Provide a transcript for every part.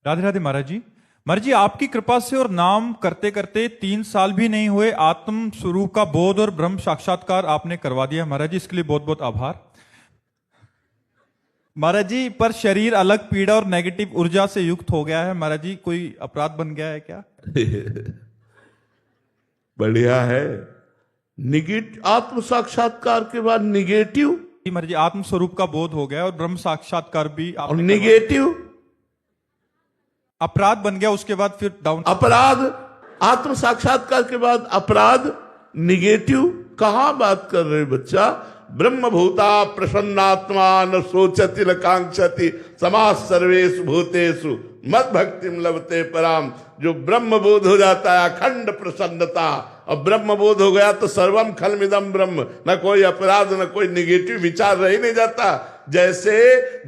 राधे राधे महाराज जी। महाराज जी, आपकी कृपा से और नाम करते करते 3 साल भी नहीं हुए, आत्म स्वरूप का बोध और ब्रह्म साक्षात्कार आपने करवा दिया महाराज जी, इसके लिए बहुत बहुत आभार महाराज जी। पर शरीर अलग पीड़ा और नेगेटिव ऊर्जा से युक्त हो गया है महाराज जी, कोई अपराध बन गया है क्या? बढ़िया है। आत्म साक्षात्कार के बाद निगेटिव जी महाराज जी, आत्म स्वरूप का बोध हो गया और ब्रह्म साक्षात्कार भी और आपने निगेटिव अपराध बन गया, उसके बाद फिर डाउन अपराध। आत्म साक्षात्कार के बाद अपराध निगेटिव कहां बात कर रहे बच्चा? ब्रह्म भूता प्रसन्नात्मा न सोचति न कांक्षति समाज सर्वेषु भूतेषु मद भक्तिम लभते पराम। जो ब्रह्म बोध हो जाता है, अखंड प्रसन्नता, और ब्रह्म बोध हो गया तो सर्वम खलमिदम ब्रह्म, न कोई अपराध न कोई निगेटिव विचार रह नहीं जाता। जैसे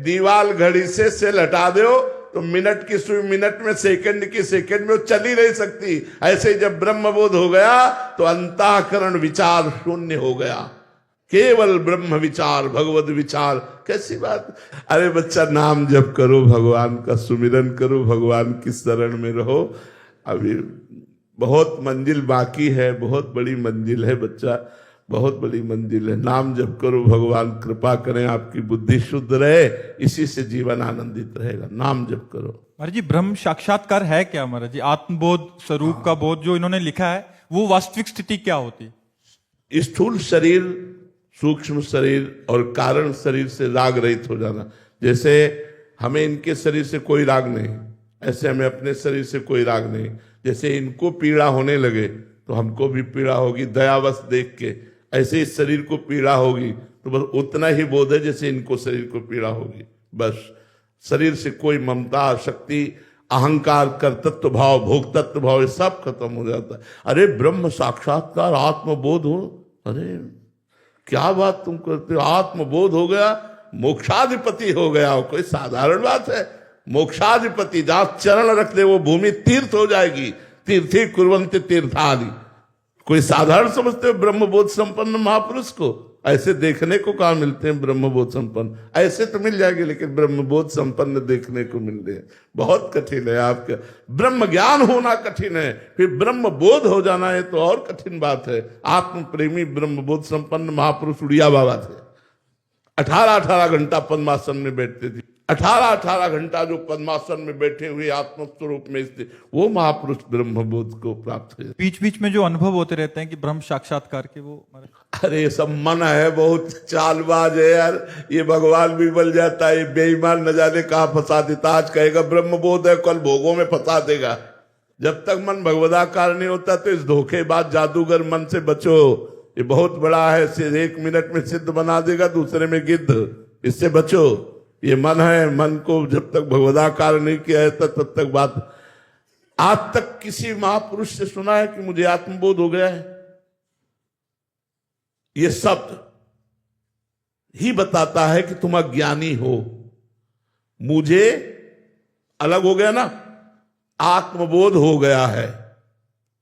दीवाल घड़ी से सेल हटा दो तो मिनट की सुई मिनट में, सेकंड की सेकंड में वो चल ही नहीं सकती। ऐसे ही जब ब्रह्म बोध हो गया तो अंतःकरण विचार शून्य हो गया, केवल ब्रह्म विचार, भगवत विचार। कैसी बात! अरे बच्चा, नाम जप करो, भगवान का सुमिरन करो, भगवान की शरण में रहो। अभी बहुत मंजिल बाकी है, बहुत बड़ी मंजिल है बच्चा, बहुत बड़ी मंजिल है। नाम जप करो, भगवान कृपा करें, आपकी बुद्धि शुद्ध रहे, इसी से जीवन आनंदित रहेगा। नाम जप करो। महाराज जी, ब्रह्म साक्षात्कार है क्या महाराज जी? आत्मबोध, स्वरूप का बोध जो इन्होंने लिखा है, वो वास्तविक स्थिति क्या होती? स्थूल शरीर, सूक्ष्म शरीर और कारण शरीर से राग रहित हो जाना। जैसे हमें इनके शरीर से कोई राग नहीं, ऐसे हमें अपने शरीर से कोई राग नहीं। जैसे इनको पीड़ा होने लगे तो हमको भी पीड़ा होगी दयावश देख के, ऐसे इस शरीर को पीड़ा होगी तो बस उतना ही बोध है जैसे इनको शरीर को पीड़ा होगी। बस शरीर से कोई ममता, शक्ति, अहंकार, कर्तृत्व भाव, भोक्तत्व भाव, ये सब खत्म हो जाता है। अरे ब्रह्म साक्षात्कार, आत्मबोध हो, अरे क्या बात तुम करते हो! आत्मबोध हो गया, मोक्षाधिपति हो गया, कोई साधारण बात है? मोक्षाधिपति, जहां चरण रख दे वो भूमि तीर्थ हो जाएगी। तीर्थी कुर्वन्ति तीर्थादि। कोई साधारण समझते हो ब्रह्मबोध संपन्न महापुरुष को? ऐसे देखने को कहां मिलते हैं ब्रह्मबोध संपन्न? ऐसे तो मिल जाएंगे, लेकिन ब्रह्मबोध संपन्न देखने को मिल रहे हैं, बहुत कठिन है। आपका ब्रह्म ज्ञान होना कठिन है, फिर ब्रह्म बोध हो जाना है तो और कठिन बात है। आत्म प्रेमी ब्रह्मबोध संपन्न महापुरुष उड़िया बाबा थे। 18-18 घंटा पद्मासन में बैठते थे। 18-18 घंटा जो पद्मासन में बैठे हुए आत्म स्वरूप में स्थित, वो महापुरुष ब्रह्मबोध को प्राप्त हुए। बीच बीच में जो अनुभव होते रहते हैं कि ब्रह्म साक्षात्कार के, वो अरे ये सब मन है, बहुत चालबाज है यार। ये भगवान भी बल जाता है, बेईमान न जाने कहां फंसा देता। आज कहेगा ब्रह्मबोध है, कल भोगों में फंसा देगा। जब तक मन भगवदाकार नहीं होता तो इस धोखेबाज जादूगर मन से बचो। ये बहुत बड़ा है, सिर्फ 1 मिनट में सिद्ध बना देगा, दूसरे में गिद्ध। इससे बचो। ये मन है, मन को जब तक भगवदाकार नहीं किया है तब तक बात। आज तक किसी महापुरुष से सुना है कि मुझे आत्मबोध हो गया है? ये शब्द ही बताता है कि तुम अज्ञानी हो। मुझे अलग हो गया ना, आत्मबोध हो गया है।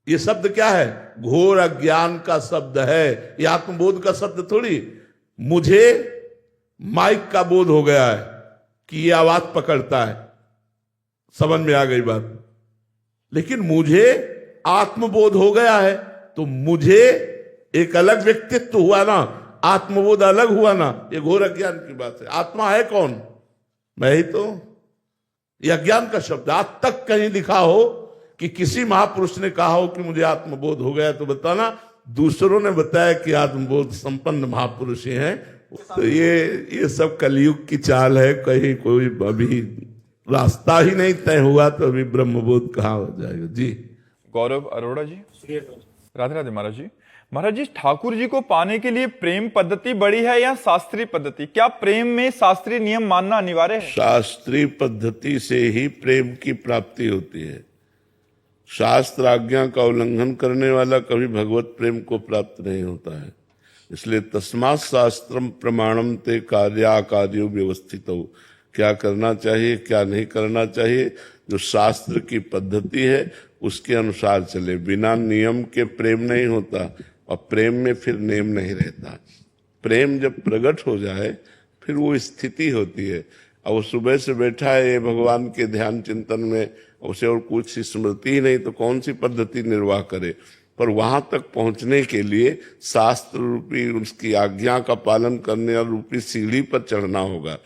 ये शब्द क्या है? घोर अज्ञान का शब्द है, ये आत्मबोध का शब्द थोड़ी। मुझे माइक का बोध हो गया है कि ये आवाज पकड़ता है, समझ में आ गई बात। लेकिन मुझे आत्मबोध हो गया है तो मुझे एक अलग व्यक्तित्व हुआ ना, आत्मबोध अलग हुआ ना। ये घोर अज्ञान की बात है। आत्मा है कौन? मैं ही तो। ये अज्ञान का शब्द। आज तक कहीं लिखा हो कि किसी महापुरुष ने कहा हो कि मुझे आत्मबोध हो गया, तो बताना। दूसरों ने बताया कि आत्मबोध संपन्न महापुरुष ही हैं। तो ये सब कलयुग की चाल है। कहीं कोई अभी रास्ता ही नहीं तय हुआ तो अभी ब्रह्मबोध कहाँ हो जाएगा। जी गौरव अरोड़ा जी, राधे राधे महाराज जी। महाराज जी, ठाकुर जी को पाने के लिए प्रेम पद्धति बड़ी है या शास्त्रीय पद्धति? क्या प्रेम में शास्त्रीय नियम मानना अनिवार्य है? शास्त्रीय पद्धति से ही प्रेम की प्राप्ति होती है। शास्त्र आज्ञा का उल्लंघन करने वाला कभी भगवत प्रेम को प्राप्त नहीं होता है। इसलिए तस्मात् शास्त्रम प्रमाणम ते कार्याकार्यो व्यवस्थित हो। क्या करना चाहिए, क्या नहीं करना चाहिए, जो शास्त्र की पद्धति है उसके अनुसार चले। बिना नियम के प्रेम नहीं होता, और प्रेम में फिर नेम नहीं रहता। प्रेम जब प्रकट हो जाए फिर वो स्थिति होती है। अब वो सुबह से बैठा है ये भगवान के ध्यान चिंतन में, उसे और कुछ स्मृति ही नहीं, तो कौन सी पद्धति निर्वाह करे। पर वहां तक पहुंचने के लिए शास्त्र रूपी उसकी आज्ञा का पालन करने और रूपी सीढ़ी पर चढ़ना होगा।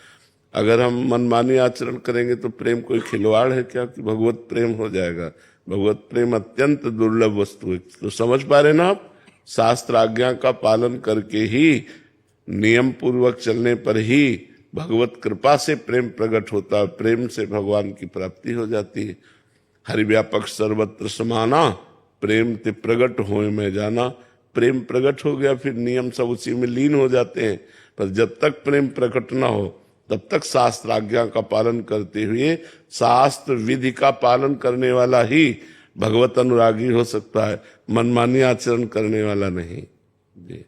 अगर हम मनमानी आचरण करेंगे तो प्रेम कोई खिलवाड़ है क्या कि भगवत प्रेम हो जाएगा। भगवत प्रेम अत्यंत दुर्लभ वस्तु है। तो समझ पा रहे ना आप, शास्त्र आज्ञा का पालन करके ही, नियम पूर्वक चलने पर ही भगवत कृपा से प्रेम प्रकट होता है, प्रेम से भगवान की प्राप्ति हो जाती है। हरिव्यापक सर्वत्र समाना, प्रेम ते प्रगट होए में जाना। प्रेम प्रकट हो गया फिर नियम सब उसी में लीन हो जाते हैं। पर जब तक प्रेम प्रकट ना हो तब तक शास्त्र आज्ञा का पालन करते हुए शास्त्र विधि का पालन करने वाला ही भगवत अनुरागी हो सकता है, मनमानी आचरण करने वाला नहीं। जी।